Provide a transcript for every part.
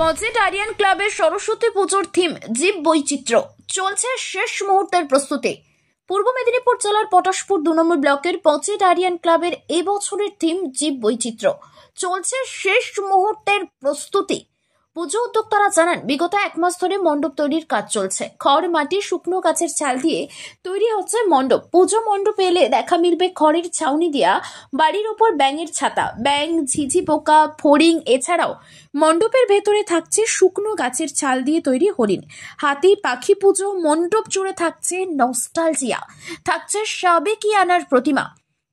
পজেটারিয়ান ক্লাবের সরস্বতী পুজোর থিম জীব বৈচিত্র্য চলছে শেষ মুহূর্তের প্রস্তুতি। পূর্ব মেদিনীপুর জেলার পটাশপুর 2 নম্বর ব্লকের পজেটারিয়ান ক্লাবের এবছরের থিম জীব বৈচিত্র্য চলছে শেষ মুহূর্তের প্রস্তুতি। পুজো উদ্যোক্তারা জানান, বিগত 1 মাস ধরে মণ্ডপ তৈরির কাজ চলছে। খড়, মাটি, শুকনো গাছের ছাল দিয়ে তৈরি হচ্ছে মণ্ডপ। পুজো মণ্ডপে এলে দেখা মিলবে খড়ের ছাউনি দেওয়া বাড়ির ওপর ব্যাঙের ছাতা, ব্যাঙ, ঝিঝি পোকা, ফড়িং। এছাড়াও মণ্ডপের ভেতরে থাকছে শুকনো গাছের ছাল দিয়ে তৈরি হরিণ, হাতি, পাখি। পুজো মণ্ডপ জুড়ে থাকছে নস্টালজিয়া, থাকছে সাবেকিয়ানার প্রতিমা।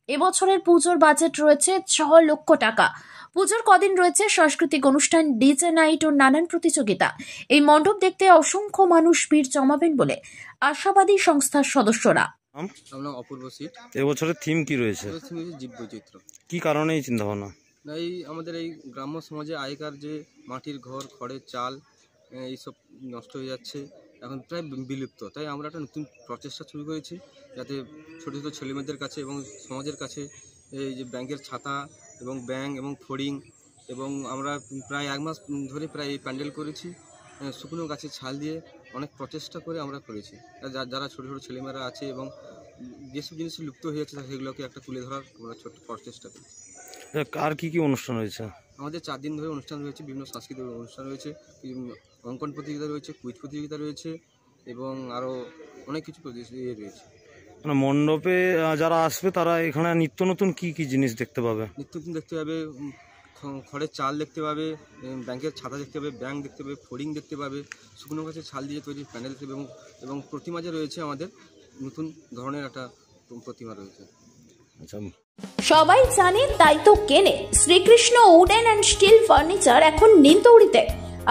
এবছরের পুজোর বাজেট রয়েছে 6 লক্ষ টাকা। পুজোর কদিন রয়েছে সাংস্কৃতিক অনুষ্ঠান, ডিজে নাইট ও নানান প্রতিযোগিতা। এই মণ্ডপ দেখতে অসংখ্য মানুষ ভিড় জমাবেন বলে আশাবাদী সংস্থার সদস্যরা। অপূর্ব সিট। এবছরের থিম কি রয়েছে? জীব বৈচিত্র্য। কি কারণে এই চিন্তা ভাবনা? এই আমাদের এই গ্রাম্য সমাজে আগেকার যে মাটির ঘর, খড়ের চাল এইসব নষ্ট হয়ে যাচ্ছে, এখন প্রায় বিলুপ্ত। তাই আমরা একটা নতুন প্রচেষ্টা শুরু করেছি, যাতে ছোটো ছোটো ছেলেমেয়েদের কাছে এবং সমাজের কাছে এই যে ব্যাঙের ছাতা এবং ব্যাঙ এবং ফড়িং, এবং আমরা প্রায় 1 মাস ধরে প্রায় এই প্যান্ডেল করেছি। শুকনো গাছের ছাল দিয়ে অনেক প্রচেষ্টা করে আমরা করেছি। যারা ছোটো ছোটো ছেলেমেয়েরা আছে এবং যেসব জিনিস লুপ্ত হয়ে যাচ্ছে সেগুলোকে একটা তুলে ধরার আমরা ছোট্ট প্রচেষ্টা করেছি। আর কি কি অনুষ্ঠান হয়েছে? আমাদের 4 দিন ধরে অনুষ্ঠান রয়েছে, বিভিন্ন সাংস্কৃতিক অনুষ্ঠান রয়েছে, অঙ্কন প্রতিযোগিতা রয়েছে, কুইজ প্রতিযোগিতা রয়েছে এবং আরও অনেক কিছু রয়েছে। মানে মণ্ডপে যারা আসবে তারা এখানে নিত্য নতুন কি কি জিনিস দেখতে পাবে? নিত্য নতুন দেখতে পাবে, খড়ের চাল দেখতে পাবে, ব্যাঙের ছাতা দেখতে পাবে, ব্যাঙ দেখতে পাবে, ফড়িং দেখতে পাবে, শুকনো গাছের ছাল দিয়ে তৈরি প্যান্ডেল দেখতে পাবে এবং প্রতিমা যে রয়েছে আমাদের নতুন ধরনের একটা প্রতিমা রয়েছে। আচ্ছা, সবাই জানে তাই তো কেনে। Srikrishna wooden and steel furniture এখন নিমতৌড়িতে।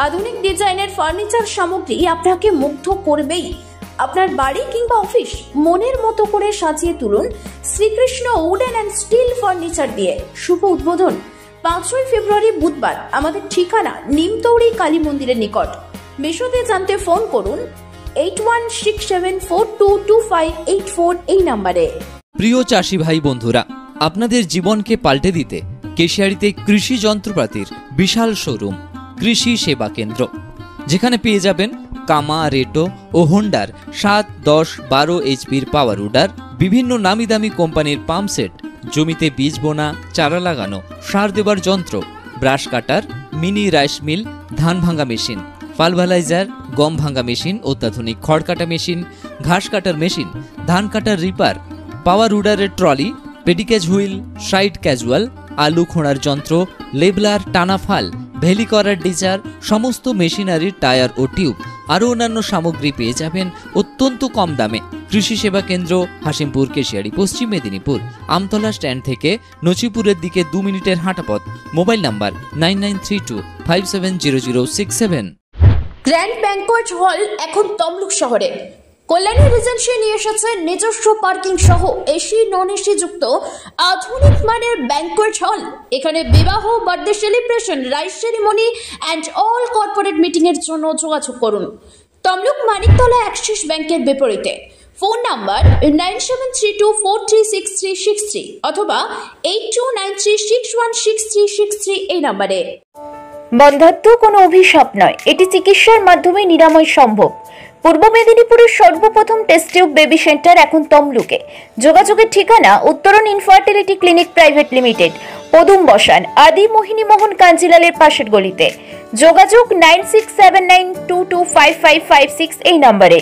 আধুনিক ডিজাইনের ফার্নিচার সামগ্রী আপনাকে মুগ্ধ করবেই। আপনার বাড়ি কিংবা অফিস মনের মতো করে সাজিয়ে তুলুন Shrikrishna wooden and steel furniture দিয়ে। শুভ উদ্বোধন 5ই ফেব্রুয়ারি বুধবার। আমাদের ঠিকানা নিমতৌড়ি কালী মন্দিরের নিকট। বিশদে জানতে ফোন করুন 8167422584 এই নম্বরে। প্রিয় চাষি ভাই বন্ধুরা, আপনাদের জীবনকে পাল্টে দিতে কেশিয়াড়িতে কৃষি যন্ত্রপাতির বিশাল শোরুম কৃষি সেবা কেন্দ্র, যেখানে পেয়ে যাবেন কামা, রেটো ও হোন্ডার 7, 10, 12 এইচপির পাওয়ার উডার, বিভিন্ন নামি দামি কোম্পানির পাম্প সেট, জমিতে বীজ বোনা, চারা লাগানো, সার দেবার যন্ত্র, brush cutter, mini rice mill, ধান ভাঙা মেশিন, পালভালাইজার, গম ভাঙা মেশিন, অত্যাধুনিক খড় কাটা মেশিন, ঘাস কাটার মেশিন, ধান কাটার রিপার, পাওয়ার উডারের ট্রলি, পেডিকেজ হুইল, সাইড ক্যাজুয়াল, আলু খোঁড়ার যন্ত্র, লেবলার, টানা ফাল, ভেলি করার ডিজার, সমস্ত মেশিনারির টায়ার ও টিউব, আরও অন্যান্য সামগ্রী পেয়ে যাবেন অত্যন্ত কম দামে। কৃষি সেবা কেন্দ্র, হাসিমপুর, কেশিয়াড়ি, পশ্চিম মেদিনীপুর। আমতলা স্ট্যান্ড থেকে নচিপুরের দিকে 2 মিনিটের হাঁটা পথ। Mobile number 9932570067। Grand banquet hall এখন তমলুক শহরে। কল্যাণী রিজেন্সি নিয়ে এসেছে নিজস্ব পার্কিং সহ এসি, নন এসি যুক্ত আধুনিক মানের ব্যাংকোয়েট হল। এখানে বিবাহ, birthday celebration, rice ceremony and all corporate meeting এর জন্য যোগাযোগ করুন তমলুক মানিকতলা অ্যাক্সিস ব্যাংকের বিপরীতে। ফোন নাম্বার 9732436363 অথবা 8293616363 এই নাম্বারে। বন্ধ্যাত্ব কোনো অভিশাপ নয়, এটি চিকিৎসার মাধ্যমে নিরাময় সম্ভব। পূর্ব মেদিনীপুরের সর্বপ্রথম টেস্ট টিউব বেবি সেন্টার এখন তমলুকে। যোগাযোগের ঠিকানা উত্তরণ ইনফার্টিলিটি ক্লিনিক প্রাইভেট লিমিটেড, পদুম বসান, আদি মোহিনী মোহন কাঞ্জিলালের পাশের গলিতে। যোগাযোগ 9679225556 এই নম্বরে।